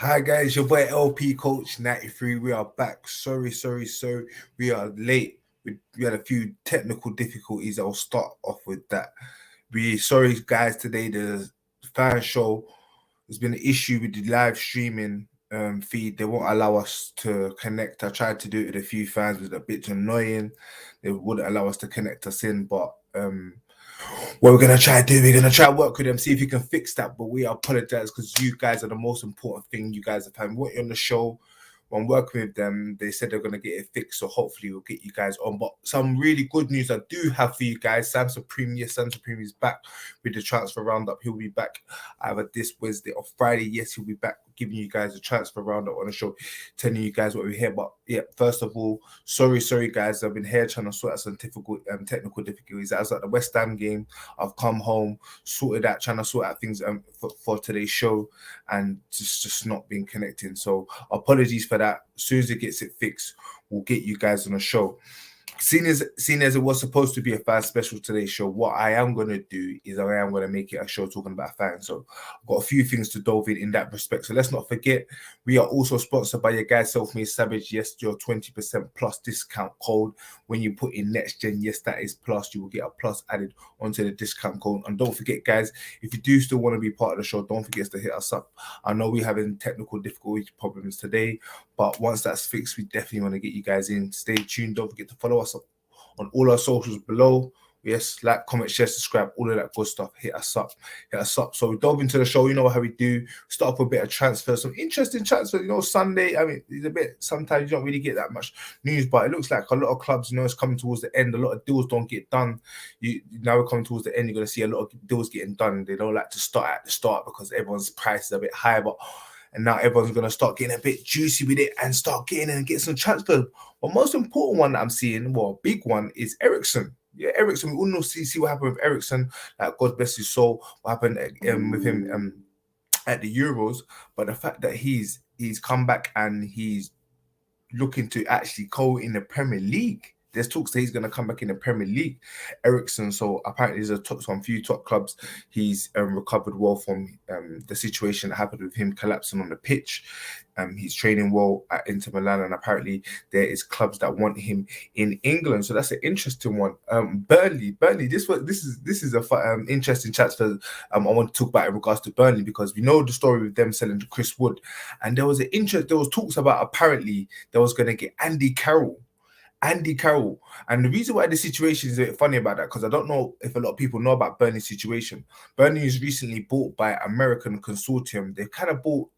Hi guys, your boy LP Coach 93. We are back. Sorry. We are late. We had a few technical difficulties. I'll start off with that. We sorry guys today. The fan show there's been an issue with the live streaming feed. They won't allow us to connect. I tried to do it with a few fans, it was a bit annoying. They wouldn't allow us to connect us in, but what we're gonna try to do, we're gonna try to work with them, see if we can fix that. But we apologize because you guys are the most important thing. You guys have had me on the show. When working with them, they said they're gonna get it fixed, so hopefully we'll get you guys on. But some really good news I do have for you guys. Sam Supreme is back with the transfer roundup. He'll be back either this Wednesday or Friday. Yes, he'll be back giving you guys a transfer roundup on the show, telling you guys what we hear. But yeah, first of all, sorry guys. I've been here trying to sort out some technical difficulties. I was at the West Ham game. I've come home, trying to sort out things for today's show, and just not being connecting. So apologies for that. As soon as it gets it fixed, we'll get you guys on a show. Seeing as it was supposed to be a fan special today's show, what I am going to do is I am going to make it a show talking about fans. So I've got a few things to delve in that respect. So let's not forget, we are also sponsored by your guy, Selfmade Savage. Yes, your 20% plus discount code. When you put in next gen, yes, that is plus. You will get a plus added onto the discount code. And don't forget, guys, if you do still want to be part of the show, don't forget to hit us up. I know we're having technical difficulty problems today, but once that's fixed, we definitely want to get you guys in. Stay tuned. Don't forget to follow us on all our socials below. Yes, like, comment, share, subscribe, all of that good stuff. Hit us up. So we dove into the show. You know how we do. Start off with a bit of transfer, some interesting transfer. You know, Sunday. I mean, it's a bit. Sometimes you don't really get that much news, but it looks like a lot of clubs. You know, it's coming towards the end. A lot of deals don't get done. Now we're coming towards the end. You're going to see a lot of deals getting done. They don't like to start at the start because everyone's price is a bit higher, and now everyone's going to start getting a bit juicy with it and start getting in and get some transfers. But most important one that I'm seeing, well, big one, is Eriksen. Yeah, Eriksen. We all know see what happened with Eriksen. Like, God bless his soul. What happened with him at the Euros? But the fact that he's come back and he's looking to actually go in the Premier League. There's talks that he's going to come back in the Premier League, Eriksen. So apparently there's some few top clubs. He's recovered well from the situation that happened with him collapsing on the pitch. He's training well at Inter Milan, and apparently there is clubs that want him in England. So that's an interesting one. Burnley. This is a interesting transfer. I want to talk about in regards to Burnley, because we know the story with them selling to Chris Wood, and there was talks about apparently they was going to get Andy Carroll. And the reason why the situation is a bit funny about that, because I don't know if a lot of people know about Burnley's situation. Burnley is recently bought by American consortium. They kind of bought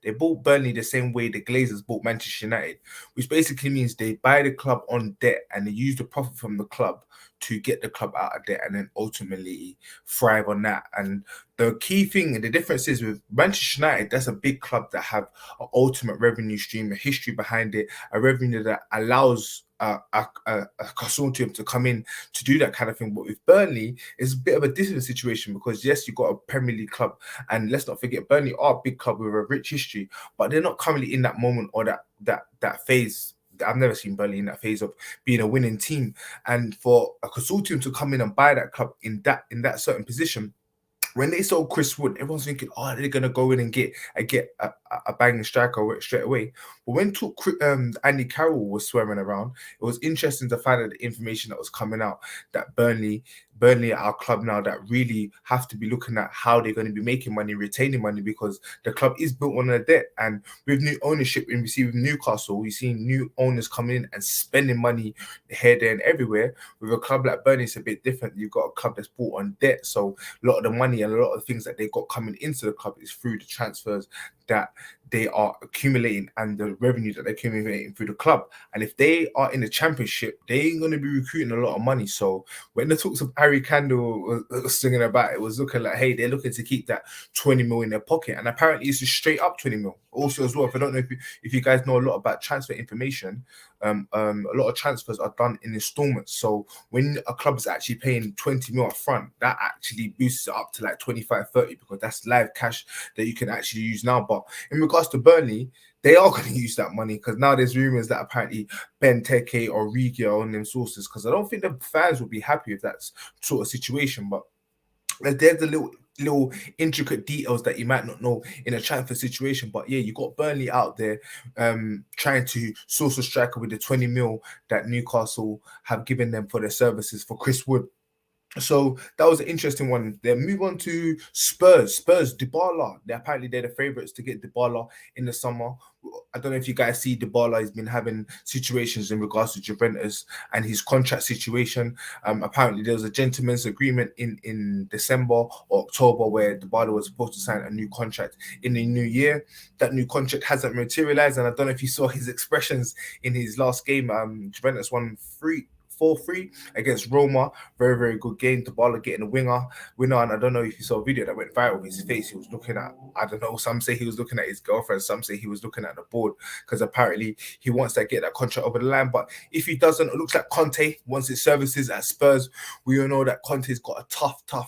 they bought Burnley the same way the Glazers bought Manchester United, which basically means they buy the club on debt and they use the profit from the club to get the club out of debt and then ultimately thrive on that. And the key thing and the difference is with Manchester United, that's a big club that have an ultimate revenue stream, a history behind it, a revenue that allows a consortium to come in to do that kind of thing. But with Burnley, it's a bit of a different situation because yes, you've got a Premier League club, and let's not forget Burnley are a big club with a rich history, but they're not currently in that moment or that phase. I've never seen Burnley in that phase of being a winning team, and for a consortium to come in and buy that club in that certain position. When they sold Chris Wood, everyone's thinking, oh, they're going to go in and get a banging striker straight away. But when Andy Carroll was swearing around, it was interesting to find out the information that was coming out that Burnley are our club now that really have to be looking at how they're going to be making money, retaining money, because the club is built on a debt. And with new ownership, we see with Newcastle, we've seen new owners coming in and spending money here, there, and everywhere. With a club like Burnley, it's a bit different. You've got a club that's built on debt, so a lot of the money and a lot of the things that they got coming into the club is through the transfers that they are accumulating and the revenue that they're accumulating through the club. And if they are in the Championship, they ain't going to be recruiting a lot of money. So when the talks of Harry Kandel was singing about, it was looking like, hey, they're looking to keep that 20 mil in their pocket. And apparently it's just straight up 20 mil. Also as well, if I don't know if you guys know a lot about transfer information, a lot of transfers are done in installments. So when a club is actually paying 20 mil up front, that actually boosts it up to like 25, 30, because that's live cash that you can actually use now. But in regards to Burnley, they are going to use that money, because now there's rumors that apparently Benteke or Origi are on them sources, because I don't think the fans will be happy with that sort of situation. But there's a little little intricate details that you might not know in a transfer situation. But yeah, you got Burnley out there trying to source a striker with the 20 mil that Newcastle have given them for their services for Chris Wood. So that was an interesting one. Then move on to Spurs. Spurs, Dybala. They're the favourites to get Dybala in the summer. I don't know if you guys see Dybala has been having situations in regards to Juventus and his contract situation. Apparently there was a gentleman's agreement in December or October where Dybala was supposed to sign a new contract in the new year. That new contract hasn't materialized, and I don't know if you saw his expressions in his last game. Juventus won 4-3 against Roma. Very, very good game. Dybala getting a winner. And I don't know if you saw a video that went viral with his face. He was looking at, I don't know, some say he was looking at his girlfriend, some say he was looking at the board because apparently he wants to get that contract over the line. But if he doesn't, it looks like Conte wants his services at Spurs. We all know that Conte's got a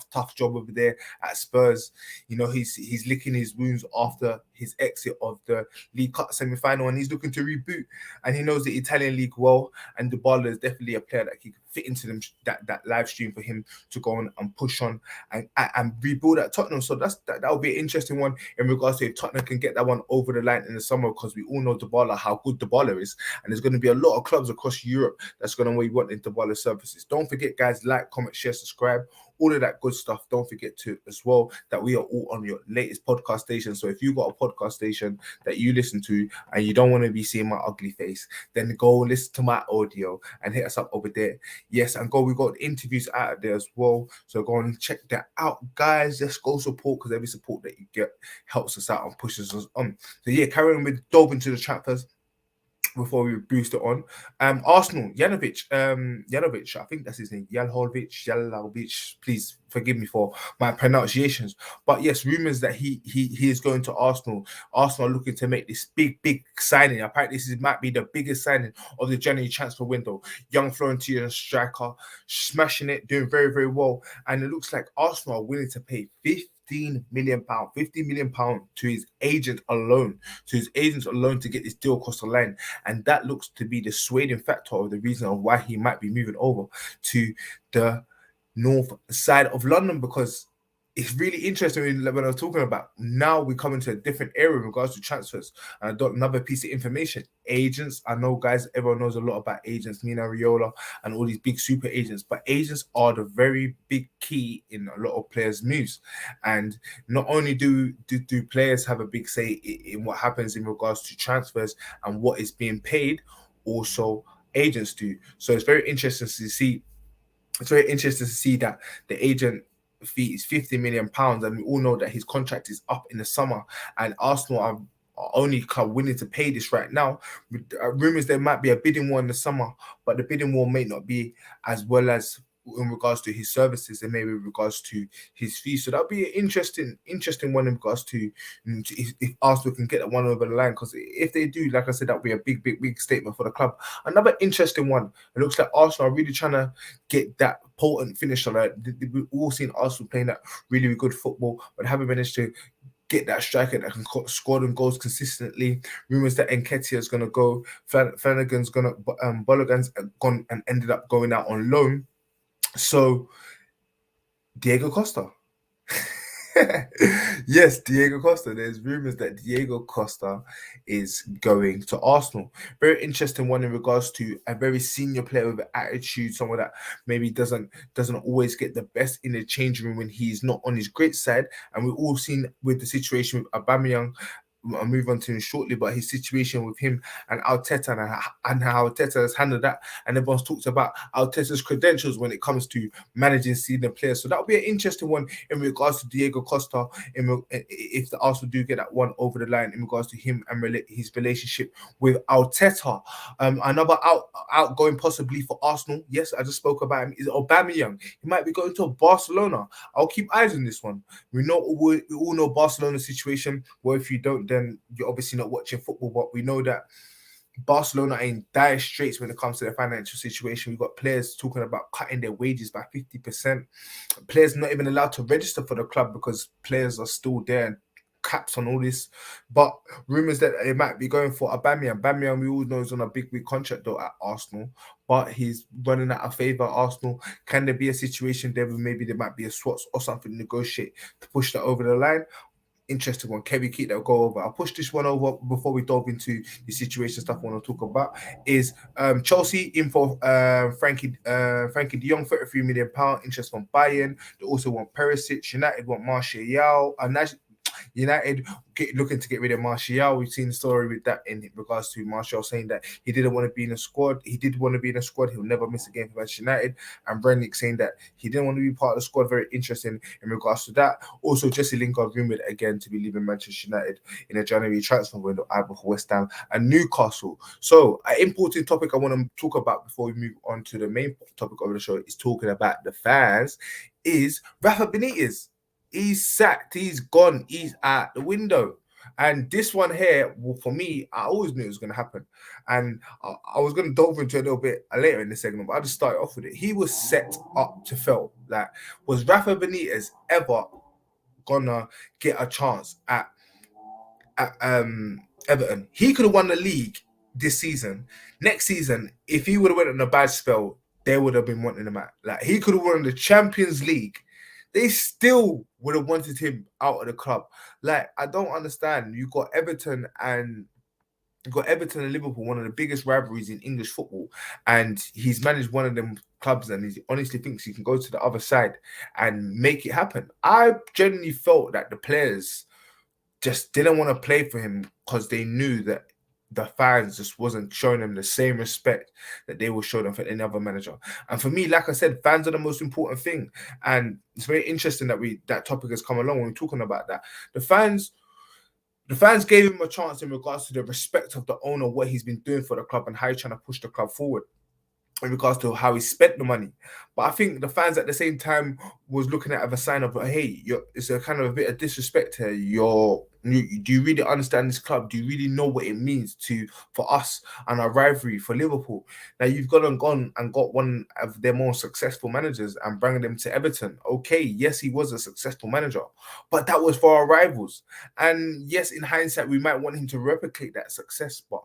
tough job over there at Spurs. You know, he's licking his wounds after his exit of the League Cup semi-final, and he's looking to reboot. And he knows the Italian league well, and Dybala is definitely a player that he could fit into them that live stream for him to go on and push on and rebuild at Tottenham. So that'll be an interesting one in regards to if Tottenham can get that one over the line in the summer, because we all know Dybala, how good Dybala is, and there's going to be a lot of clubs across Europe that's going to be wanting Dybala services. Don't forget, guys, like, comment, share, subscribe, all of that good stuff. Don't forget to as well that we are all on your latest podcast station. So if you've got a podcast station that you listen to and you don't want to be seeing my ugly face, then go listen to my audio and hit us up over there. Yes, and we got interviews out of there as well. So go and check that out, guys. Let's go support, because every support that you get helps us out and pushes us on. So yeah, carrying on with dove into the chapters before we boost it on. Arsenal, Janovic, I think that's his name, Jalovic. Please forgive me for my pronunciations. But yes, rumors that he is going to Arsenal. Arsenal are looking to make this big signing. Apparently, might be the biggest signing of the January transfer window. Young Florentino striker, smashing it, doing very, very well. And it looks like Arsenal are willing to pay 50 million pound to his agent alone, to get this deal across the line. And that looks to be the swaying factor of the reason of why he might be moving over to the north side of London, because it's really interesting when I was talking about now we come into a different area in regards to transfers. And I got another piece of information. Agents, I know, guys, everyone knows a lot about agents, Mina Raiola and all these big super agents, but agents are the very big key in a lot of players' moves. And not only do players have a big say in what happens in regards to transfers and what is being paid, also agents do. So it's very interesting to see. It's very interesting to see that the agent fee is 50 million pounds, and we all know that his contract is up in the summer, and Arsenal are only club willing to pay this right now. Rumors there might be a bidding war in the summer, but the bidding war may not be as well as in regards to his services and maybe in regards to his fees. So that'll be an interesting one in regards to if Arsenal can get that one over the line, because if they do, like I said, that'll be a big statement for the club. Another interesting one, it looks like Arsenal are really trying to get that potent finisher. Like, we've all seen Arsenal playing that really good football, but haven't managed to get that striker that can score them goals consistently. Rumors that Nketiah is going to go, Flanagan's going to, Balogun's gone and ended up going out on loan. So, Diego Costa. Yes, Diego Costa. There's rumors that Diego Costa is going to Arsenal. Very interesting one in regards to a very senior player with attitude, someone that maybe doesn't always get the best in the changing room when he's not on his great side. And we've all seen with the situation with Aubameyang, I'll move on to him shortly, but his situation with him and Arteta and how Arteta has handled that. And everyone's talked about Arteta's credentials when it comes to managing senior players. So that'll be an interesting one in regards to Diego Costa, if the Arsenal do get that one over the line in regards to him and his relationship with Arteta. Another outgoing possibly for Arsenal, yes, I just spoke about him, is Aubameyang. He might be going to Barcelona. I'll keep eyes on this one. We all know Barcelona's situation, where if you don't, then you're obviously not watching football. But we know that Barcelona are in dire straits when it comes to their financial situation. We've got players talking about cutting their wages by 50%. Players not even allowed to register for the club because players are still there caps on all this, but rumors that it might be going for Aubameyang. Aubameyang, we all know, is on a big contract though at Arsenal, but he's running out of favour at Arsenal. Can there be a situation there where maybe there might be a swap or something to negotiate to push that over the line? Interesting one. Can we keep that go over? I'll push this one over before we delve into the situation stuff I want to talk about. Is Chelsea in for Frankie de Jong, £33 million, interest on Bayern. They also want Perisic. United want Martial. United looking to get rid of Martial. We've seen the story with that in regards to Martial saying that he didn't want to be in a squad. He did want to be in a squad. He'll never miss a game for Manchester United. And Brennick saying that he didn't want to be part of the squad. Very interesting in regards to that. Also, Jesse Lingard rumored again to be leaving Manchester United in a January transfer window, either for West Ham and Newcastle. So, an important topic I want to talk about before we move on to the main topic of the show is talking about the fans. Is Rafa Benitez. He's sacked, he's gone, he's out the window. And this one here, well, for me, I always knew it was going to happen. And I was going to delve into it a little bit later in the segment, but I'll just start off with it. He was set up to fail. Like, was Rafa Benitez ever gonna get a chance at Everton? He could have won the league this season. Next season, if he would have went on a bad spell, they would have been wanting him out. Like, he could have won the Champions League. They still would have wanted him out of the club. Like, I don't understand. You got Everton and Liverpool, one of the biggest rivalries in English football, and he's managed one of them clubs, and he honestly thinks he can go to the other side and make it happen. I genuinely felt that the players just didn't want to play for him because they knew that the fans just wasn't showing them the same respect that they will show them for any other manager. And for me, like I said, fans are the most important thing. And it's very interesting that that topic has come along when we're talking about that. The fans gave him a chance in regards to the respect of the owner, what he's been doing for the club and how he's trying to push the club forward in regards to how he spent the money. But I think the fans at the same time was looking at it as a sign of, hey, it's a kind of a bit of disrespect here. Do you really understand this club? Do you really know what it means for us and our rivalry for Liverpool? Now you've gone and got one of their more successful managers and bringing them to Everton. Okay, yes, he was a successful manager, but that was for our rivals. And yes, in hindsight, we might want him to replicate that success, but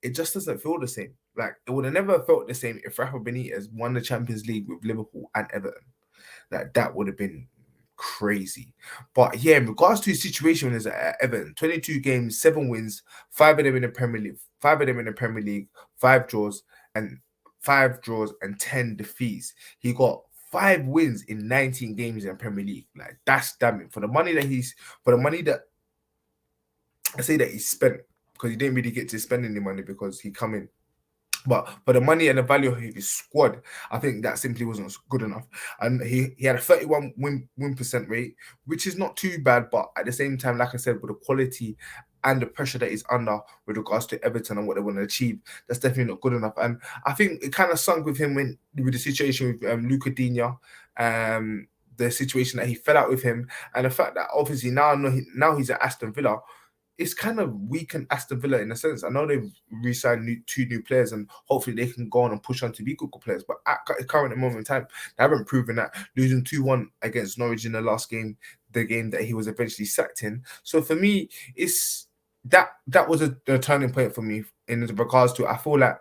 it just doesn't feel the same. Like, it would have never felt the same if Rafa Benitez won the Champions League with Liverpool and Everton. Like, that would have been crazy. But yeah, in regards to his situation as at Everton, 22 games, 7 wins, 5 of them in the Premier League, 5 draws and 10 defeats. He got 5 wins in 19 games in the Premier League. Like, that's damning. For the money that I say that he spent, because he didn't really get to spend any money because he come in. But for the money and the value of his squad, I think that simply wasn't good enough. And he had a 31 win percent rate, which is not too bad. But at the same time, like I said, with the quality and the pressure that he's under with regards to Everton and what they want to achieve, that's definitely not good enough. And I think it kind of sunk with him with the situation with Luca Digne, the situation that he fell out with him, and the fact that obviously now he's at Aston Villa. It's kind of weakened Aston Villa in a sense. I know they've re-signed 2 new players and hopefully they can go on and push on to be good players. But at the current moment in time, they haven't proven that. Losing 2-1 against Norwich in the last game, the game that he was eventually sacked in. So for me, it's that was a turning point for me in regards to, I feel like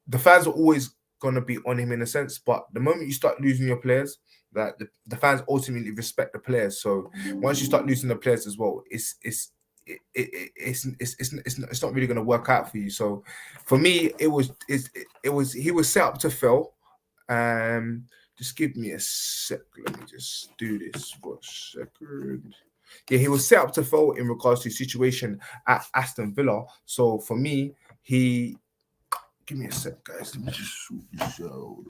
the fans are always going to be on him in a sense. But the moment you start losing your players, that the fans ultimately respect the players. So once you start losing the players as well, it's not really going to work out for you. So for me, he was set up to fail. Just give me a sec. Let me just do this for a second. Yeah, he was set up to fail in regards to situation at Aston Villa. So for me, give me a sec, guys. Let me just sort this out.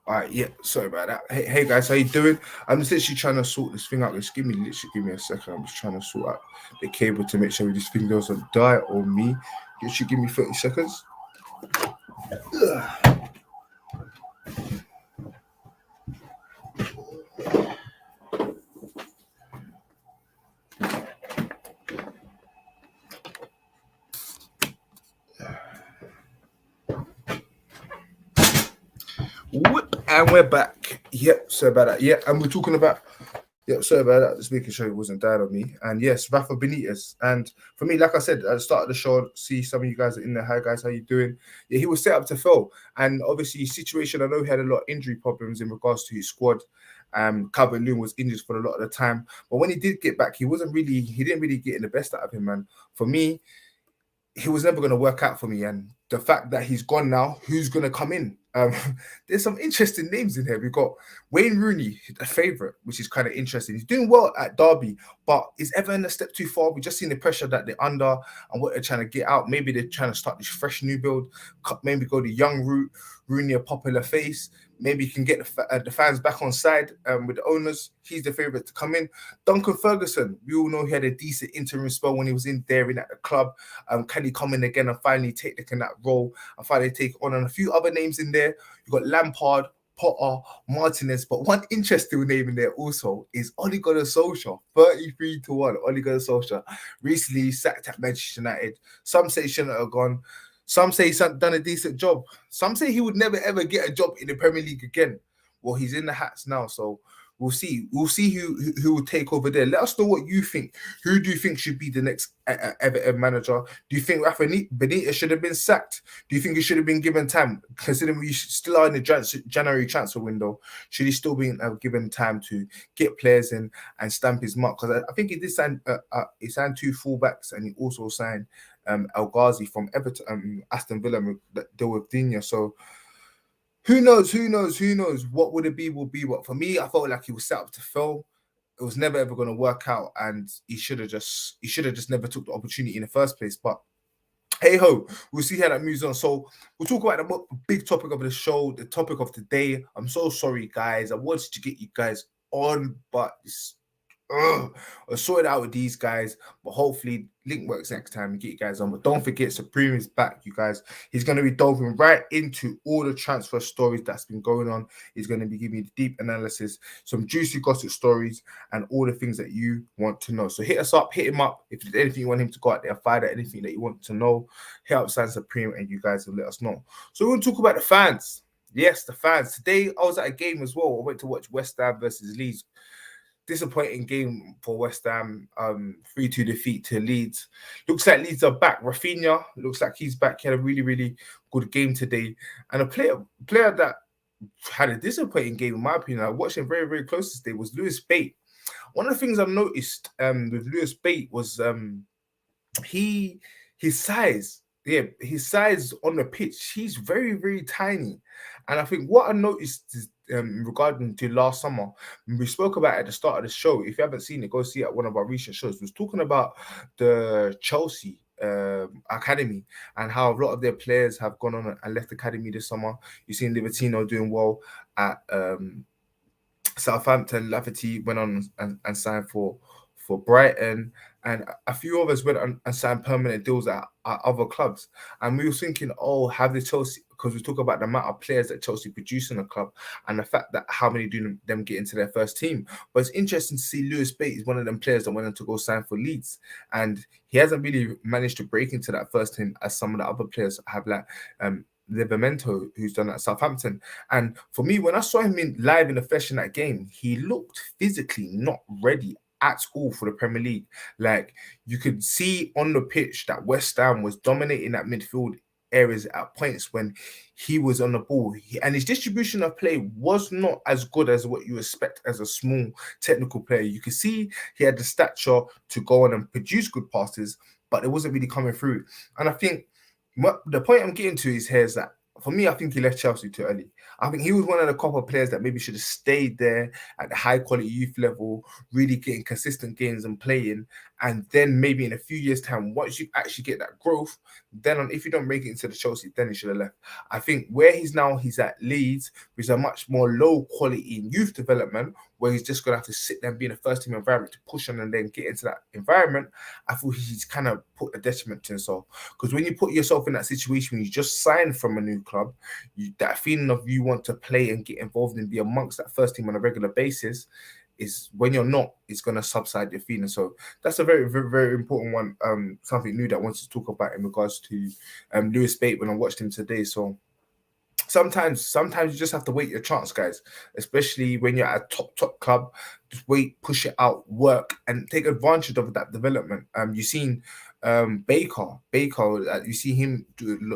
All right, yeah, sorry about that. Hey guys, how you doing? I'm just literally trying to sort this thing out. Just give me a second. I'm just trying to sort out the cable to make sure this thing doesn't die on me. Literally give me 30 seconds. And we're back. Yep, sorry about that. Yeah, and we're talking about. Yep, sorry about that. Just making sure it wasn't died on me. And yes, Rafa Benitez. And for me, like I said at the start of the show, see some of you guys are in there. Hi guys, how you doing? Yeah, he was set up to fail. And obviously, his situation. I know he had a lot of injury problems in regards to his squad. Calvin Loon was injured for a lot of the time. But when he did get back, he didn't really get in the best out of him, man. For me, he was never going to work out for me. And the fact that he's gone now, who's going to come in? There's some interesting names in here. We've got Wayne Rooney, a favourite, which is kind of interesting. He's doing well at Derby, but is Everton a step too far? We've just seen the pressure that they're under and what they're trying to get out. Maybe they're trying to start this fresh new build, maybe go the young route, Rooney a popular face. Maybe you can get the fans back on side with the owners. He's the favourite to come in. Duncan Ferguson, we all know he had a decent interim spell when he was in there in at the club. Can he come in again and finally take that role and finally take on? And a few other names in there. You've got Lampard, Potter, Martinez, but one interesting name in there also is Ole Gunnar Solskjaer, 33-1. Ole Gunnar Solskjaer recently sacked at Manchester United. Some say he shouldn't have gone. Some say he's done a decent job. Some say he would never ever get a job in the Premier League again. Well, he's in the hats now, so we'll see. We'll see who will take over there. Let us know what you think. Who do you think should be the next Everton manager? Do you think Rafa Benitez should have been sacked? Do you think he should have been given time? Considering we still are in the January transfer window, should he still be given time to get players in and stamp his mark? Because I think he did sign. He signed 2 fullbacks, and he also signed El Ghazi from Everton, Aston Villa, that deal with Digne. So who knows? What would it be? Will be. But for me, I felt like he was set up to fail. It was never ever going to work out, and he should have just never took the opportunity in the first place. But hey ho, we'll see how that moves on. So we'll talk about the big topic of the show, the topic of the day. I'm so sorry, guys. I wanted to get you guys on, but I sorted out with these guys, but hopefully link works next time and get you guys on. But don't forget, Supreme is back, you guys. He's going to be diving right into all the transfer stories that's been going on. He's going to be giving you the deep analysis, some juicy gossip stories, and all the things that you want to know. So hit us up, hit him up. If there's anything you want him to go out there, find out anything that you want to know, hit up San Supreme and you guys will let us know. So we're going to talk about the fans. Yes, the fans. Today I was at a game as well. I went to watch West Ham versus Leeds. Disappointing game for West Ham, 3-2 defeat to Leeds. Looks like Leeds are back. Rafinha looks like he's back. He had a really, really good game today. And a player that had a disappointing game, in my opinion, I watched him very, very close today, was Lewis Bate. One of the things I've noticed with Lewis Bate was his size. Yeah, his size on the pitch, he's very, very tiny. And I think what I noticed is regarding to last summer, we spoke about at the start of the show. If you haven't seen it, go see it at one of our recent shows. We was talking about the Chelsea academy and how a lot of their players have gone on and left the academy this summer. You've seen Livertino doing well at Southampton. Lafferty went on and signed for Brighton, and a few of us went on and signed permanent deals at other clubs. And we were thinking, oh, have the Chelsea, because we talk about the amount of players that Chelsea produce in a club and the fact that how many do them get into their first team. But it's interesting to see Lewis Bate is one of them players that went on to go sign for Leeds. And he hasn't really managed to break into that first team as some of the other players have, like Livramento, who's done at Southampton. And for me, when I saw him live in the flesh in that game, he looked physically not ready at all for the Premier League. Like, you could see on the pitch that West Ham was dominating that midfield areas at points when he was on the ball, and his distribution of play was not as good as what you expect as a small technical player. You could see he had the stature to go on and produce good passes, but it wasn't really coming through. And I think the point I'm getting to is here is that for me, I think he left Chelsea too early. I think he was one of the couple of players that maybe should have stayed there at the high quality youth level, really getting consistent games and playing. And then maybe in a few years' time, once you actually get that growth, then if you don't make it into the Chelsea, then he should have left. I think where he's now, he's at Leeds, which is a much more low quality in youth development, where he's just going to have to sit there and be in a first team environment to push on and then get into that environment. I thought he's kind of put a detriment to himself. Because when you put yourself in that situation, you just signed from a new club, that feeling of you want to play and get involved and be amongst that first team on a regular basis, is when you're not, it's going to subside your feeling. So that's a very, very, very important one. Something new that I wanted to talk about in regards to Lewis Bate when I watched him today. So Sometimes you just have to wait your chance, guys. Especially when you're at a top club, just wait, push it out, work, and take advantage of that development. You've seen Baker. You see him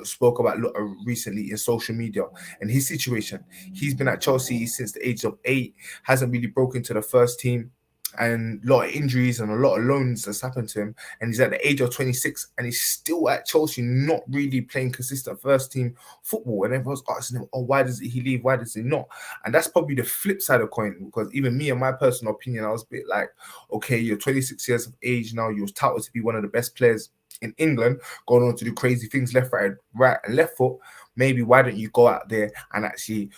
spoke about recently in social media and his situation. He's been at Chelsea since the age of 8, hasn't really broken to the first team, and a lot of injuries and a lot of loans that's happened to him. And he's at the age of 26 and he's still at Chelsea, not really playing consistent first team football. And everyone's asking him, oh, why does he leave? Why does he not? And that's probably the flip side of the coin, because even me, and my personal opinion, I was a bit like, okay, you're 26 years of age now, you're touted to be one of the best players in England, going on to do crazy things left, right, and left foot. Maybe why don't you go out there and actually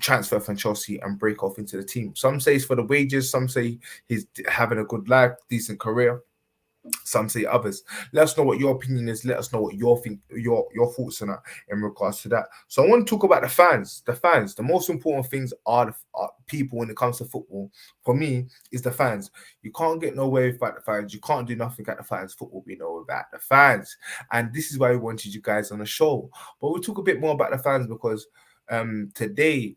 transfer from Chelsea and break off into the team? Some say it's for the wages, some say he's having a good life, decent career, some say others. Let us know what your opinion is. Let us know what your thoughts on that in regards to that. So I want to talk about the fans. The most important things are people when it comes to football. For me, is the fans. You can't get nowhere without the fans. You can't do nothing at the fans. Football be no without the fans. And this is why we wanted you guys on the show. But we'll talk a bit more about the fans because today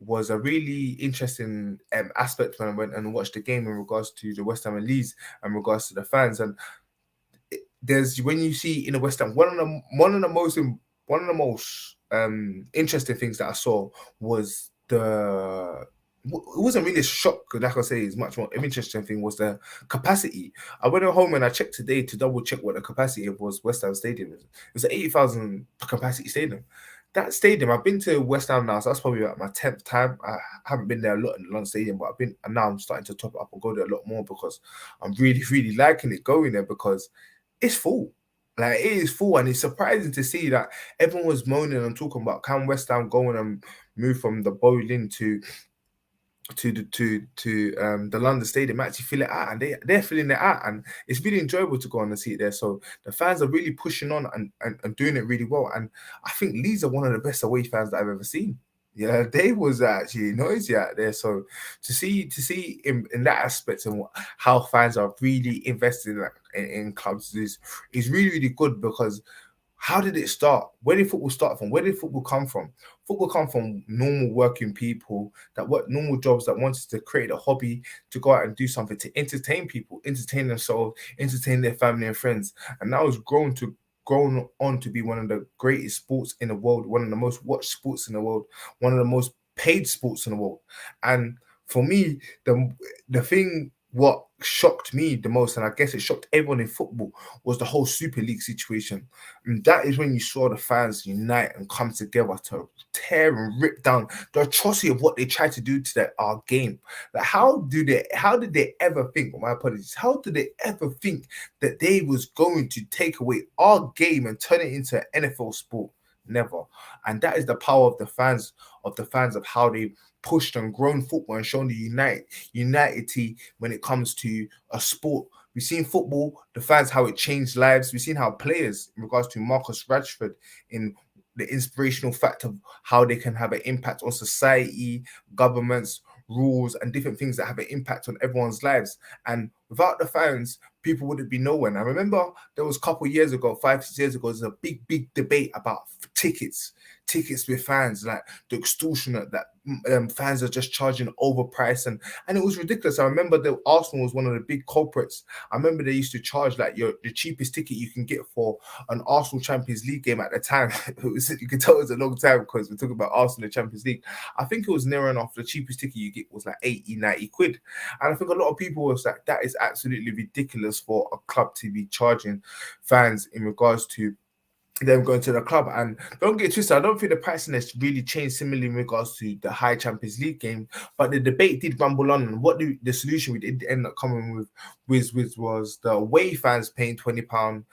was a really interesting aspect when I went and watched the game in regards to the West Ham and Leeds and regards to the fans. And there's when you see in the West Ham, one of the most interesting things that I saw was it wasn't really a shock, like I say, it's much more interesting thing was the capacity. I went home and I checked today to double check what the capacity of was West Ham Stadium. It was an 80,000 capacity stadium. That stadium, I've been to West Ham now, so that's probably like my 10th time. I haven't been there a lot in the London Stadium, but and now I'm starting to top it up and go there a lot more because I'm really, really liking it going there because it's full. Like it is full, and it's surprising to see that everyone was moaning and talking about can West Ham go and move from the Bowling to the London Stadium, actually fill it out, and they're filling it out, and it's really enjoyable to go on and see it there. So the fans are really pushing on and doing it really well, and I think Leeds are one of the best away fans that I've ever seen. Yeah, they was actually noisy out there. So to see in that aspect and how fans are really invested in clubs is really, really good because how did it start? Where did football start from? Where did football come from? Football come from normal working people that work normal jobs that wanted to create a hobby to go out and do something to entertain people, entertain themselves, entertain their family and friends. And now it's grown on to be one of the greatest sports in the world, one of the most watched sports in the world, one of the most paid sports in the world. And for me, the thing what shocked me the most, and I guess it shocked everyone in football, was the whole Super League situation. And that is when you saw the fans unite and come together to tear and rip down the atrocity of what they tried to do to our game. Like how did they ever think, my apologies, how did they ever think that they was going to take away our game and turn it into an NFL sport? Never. And that is the power of the fans, of how they pushed and grown football and shown the unity when it comes to a sport. We've seen football, the fans, how it changed lives. We've seen how players, in regards to Marcus Rashford, in the inspirational fact of how they can have an impact on society, governments, rules, and different things that have an impact on everyone's lives. And without the fans, people wouldn't be nowhere. I remember there was a couple of years ago, 5, 6 years ago, there's a big debate about tickets with fans, like the extortionate that fans are just charging overpriced, and it was ridiculous. I remember that Arsenal was one of the big culprits. I remember they used to charge like the cheapest ticket you can get for an Arsenal Champions League game at the time. You can tell it was a long time because we're talking about Arsenal Champions League. I think it was near enough. The cheapest ticket you get was like 80, 90 quid. And I think a lot of people was like, that is absolutely ridiculous for a club to be charging fans in regards to them going to the club. And don't get twisted, I don't think the pricing has really changed similarly in regards to the high Champions League game, but the debate did rumble on. And what the solution we did end up coming with was the away fans paying £20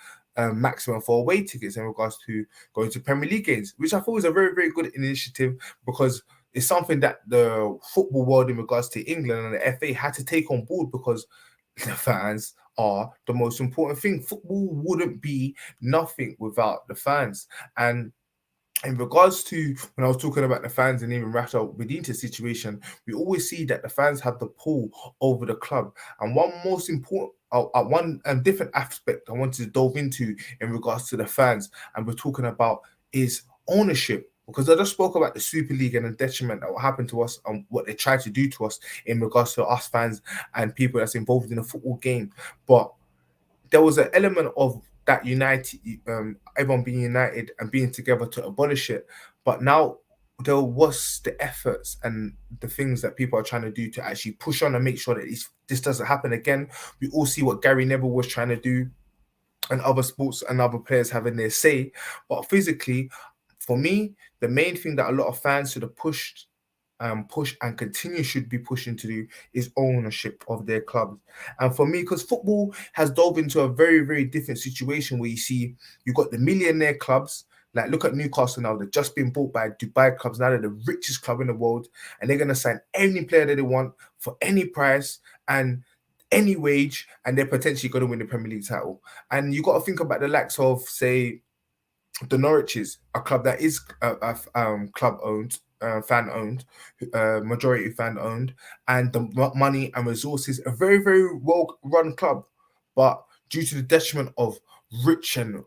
maximum for away tickets in regards to going to Premier League games, which I thought was a very, very good initiative because it's something that the football world in regards to England and the FA had to take on board because the fans are the most important thing. Football wouldn't be nothing without the fans. And in regards to when I was talking about the fans and even Rashford within the situation, we always see that the fans have the pull over the club. And one most important, one different aspect I wanted to delve into in regards to the fans, and we're talking about is ownership. because I just spoke about the Super League and the detriment that will happen to us and what they try to do to us in regards to us fans and people that's involved in a football game. But there was an element of that united, everyone being united and being together to abolish it. But now there was the efforts and the things that people are trying to do to actually push on and make sure that this doesn't happen again. We all see what Gary Neville was trying to do and other sports and other players having their say. But physically, for me, the main thing that a lot of fans should have push and continue should be pushing to do is ownership of their clubs. And for me, because football has dove into a very, very different situation where you see you've got the millionaire clubs. Like, look at Newcastle now, they've just been bought by Dubai clubs. Now they're the richest club in the world, and they're going to sign any player that they want for any price and any wage, and they're potentially going to win the Premier League title. And you got to think about the likes of, say, the Norwiches, a club that is club owned, fan owned, majority fan owned, and the money and resources, a very, very well run club. But due to the detriment of rich and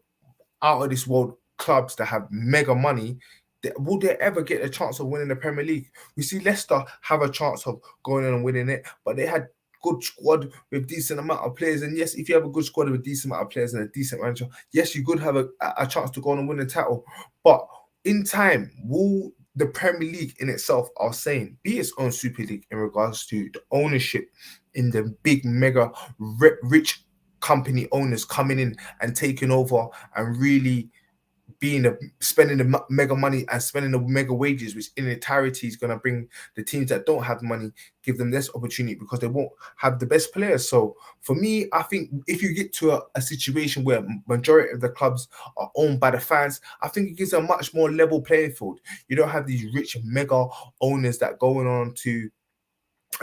out of this world clubs that have mega money, will they ever get a chance of winning the Premier League? We see Leicester have a chance of going in and winning it, but they had good squad with decent amount of players. And yes, if you have a good squad with a decent amount of players and a decent manager, yes, you could have a chance to go on and win the title. But in time, will the Premier League in itself, are saying, be its own Super League in regards to the ownership in the big mega rich company owners coming in and taking over and really spending the mega money and spending the mega wages, which in entirety is going to bring the teams that don't have money, give them less opportunity because they won't have the best players. So for me, I think if you get to a situation where majority of the clubs are owned by the fans, I think it gives a much more level playing field. You don't have these rich mega owners that going on to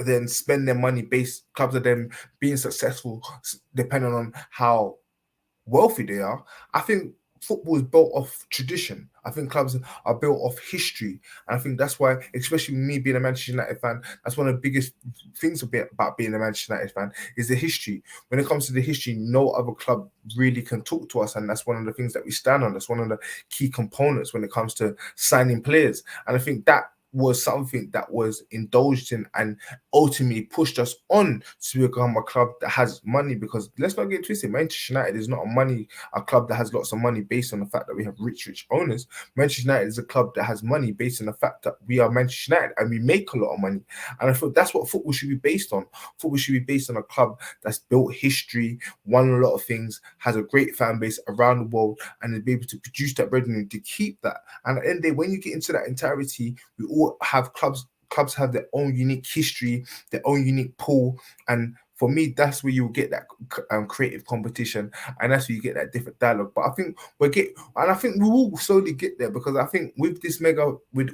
then spend their money based clubs of them being successful depending on how wealthy they are. I think football is built off tradition. I think clubs are built off history. And I think that's why, especially me being a Manchester United fan, that's one of the biggest things about being a Manchester United fan is the history. When it comes to the history, no other club really can talk to us. And that's one of the things that we stand on. That's one of the key components when it comes to signing players. And I think that was something that was indulged in and ultimately pushed us on to become a club that has money. Because let's not get twisted, Manchester United is not a club that has lots of money based on the fact that we have rich owners. Manchester United is a club that has money based on the fact that we are Manchester United and we make a lot of money. And I feel that's what football should be based on. Football should be based on a club that's built history, won a lot of things, has a great fan base around the world, and is able to produce that revenue to keep that. And at the end of the day, when you get into that entirety, we all have clubs have their own unique history, their own unique pool, and for me, that's where you get that creative competition, and that's where you get that different dialogue. But I think I think we will slowly get there, because I think with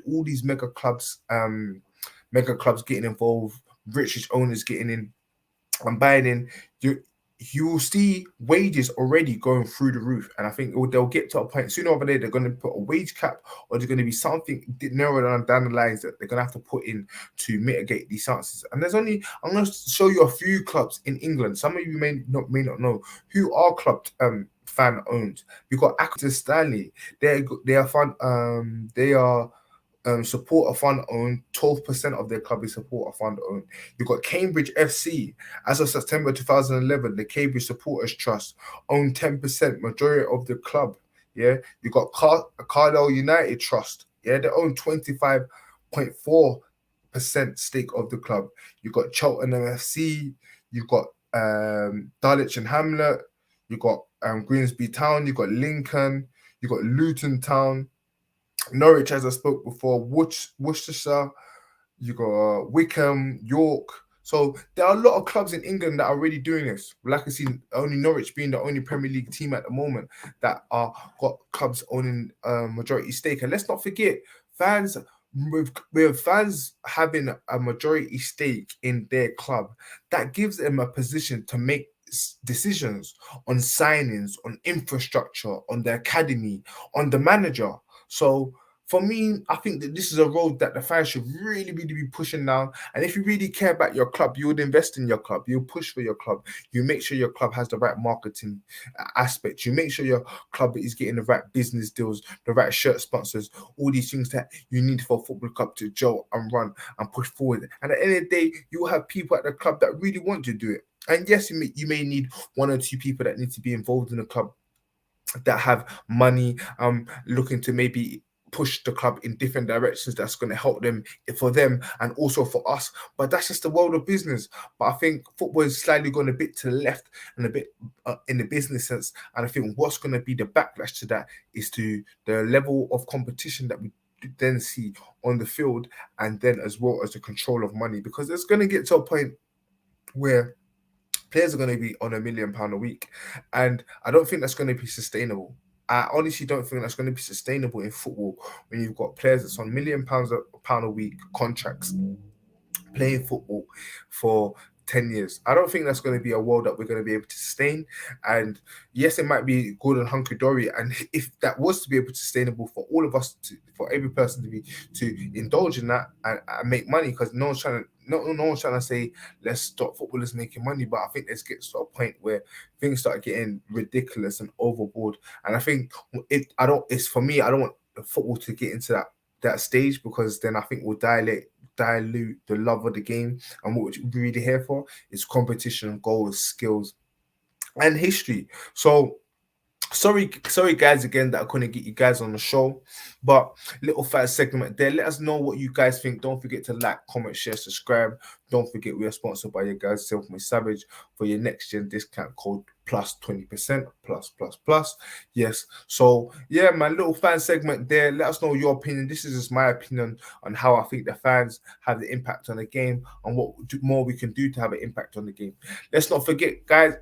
all these mega clubs getting involved, British owners getting in and buying in, you will see wages already going through the roof. And I think they'll get to a point sooner or later, they're going to put a wage cap, or there's going to be something narrowed down the lines that they're going to have to put in to mitigate these chances. And I'm going to show you a few clubs in England. Some of you may not know who are club fan owned. We've got Accrington Stanley. They are fun. They are supporter fund owned. 12% of their club is supporter fund owned. You've got Cambridge FC. As of September 2011, the Cambridge Supporters Trust owned 10%, majority of the club. Yeah, you've got Carlisle United Trust. Yeah, they own 25.4% stake of the club. You've got Cheltenham FC. You've got Dulwich and Hamlet. You've got Grimsby Town. You've got Lincoln. You've got Luton Town. Norwich, as I spoke before, Worcestershire, you got Wickham, York. So there are a lot of clubs in England that are already doing this. Like I see, only Norwich being the only Premier League team at the moment that are got clubs owning majority stake. And let's not forget, fans with fans having a majority stake in their club, that gives them a position to make decisions on signings, on infrastructure, on the academy, on the manager. So for me, I think that this is a road that the fans should really, really be pushing now. And if you really care about your club, you would invest in your club. You push for your club. You make sure your club has the right marketing aspect. You make sure your club is getting the right business deals, the right shirt sponsors, all these things that you need for a football club to gel and run and push forward. And at the end of the day, you will have people at the club that really want to do it. And yes, you may need one or two people that need to be involved in the club that have money, looking to maybe push the club in different directions that's going to help them for them and also for us. But that's just the world of business. But I think football is slightly gone a bit to the left and a bit in the business sense. And I think what's going to be the backlash to that is to the level of competition that we then see on the field, and then as well as the control of money, because it's going to get to a point where players are going to be on £1 million a week, and I don't think that's going to be sustainable. I honestly don't think that's going to be sustainable in football when you've got players that's on £1 million a week contracts playing football for 10 years. I don't think that's going to be a world that we're going to be able to sustain. And yes, it might be good and hunky dory. And if that was to be able to sustainable for all of us, for every person to indulge in that and make money, because no one's trying to say let's stop footballers making money, but I think let's get to a point where things start getting ridiculous and overboard. And I think it's for me, I don't want football to get into that stage, because then I think we'll dilute the love of the game, and what we're really here for is competition, goals, skills, and history. So sorry guys again that I couldn't get you guys on the show, but little fat segment there. Let us know what you guys think. Don't forget to like, comment, share, subscribe. Don't forget we are sponsored by your guys Self-Made Savage for your next gen discount code plus 20% plus. Yes, so yeah, my little fan segment there. Let us know your opinion. This is just my opinion on how I think the fans have the impact on the game and what more we can do to have an impact on the game. Let's not forget, guys,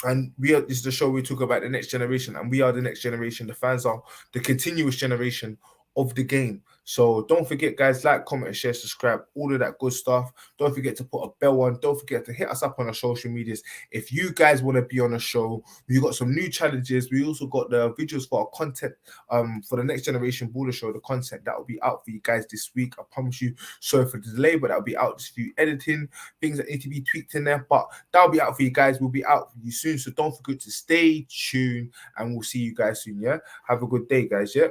and this is the show we talk about the next generation, and we are the next generation. The fans are the continuous generation of the game. So don't forget, guys, like, comment, share, subscribe, all of that good stuff. Don't forget to put a bell on. Don't forget to hit us up on our social medias. If you guys want to be on the show, we got some new challenges. We also got the videos for our content for the next generation baller show. The content that will be out for you guys this week. I promise you. Sorry for the delay, but that'll be out. Just a few editing things that need to be tweaked in there, but that'll be out for you guys. We'll be out for you soon. So don't forget to stay tuned, and we'll see you guys soon. Yeah, have a good day, guys. Yeah.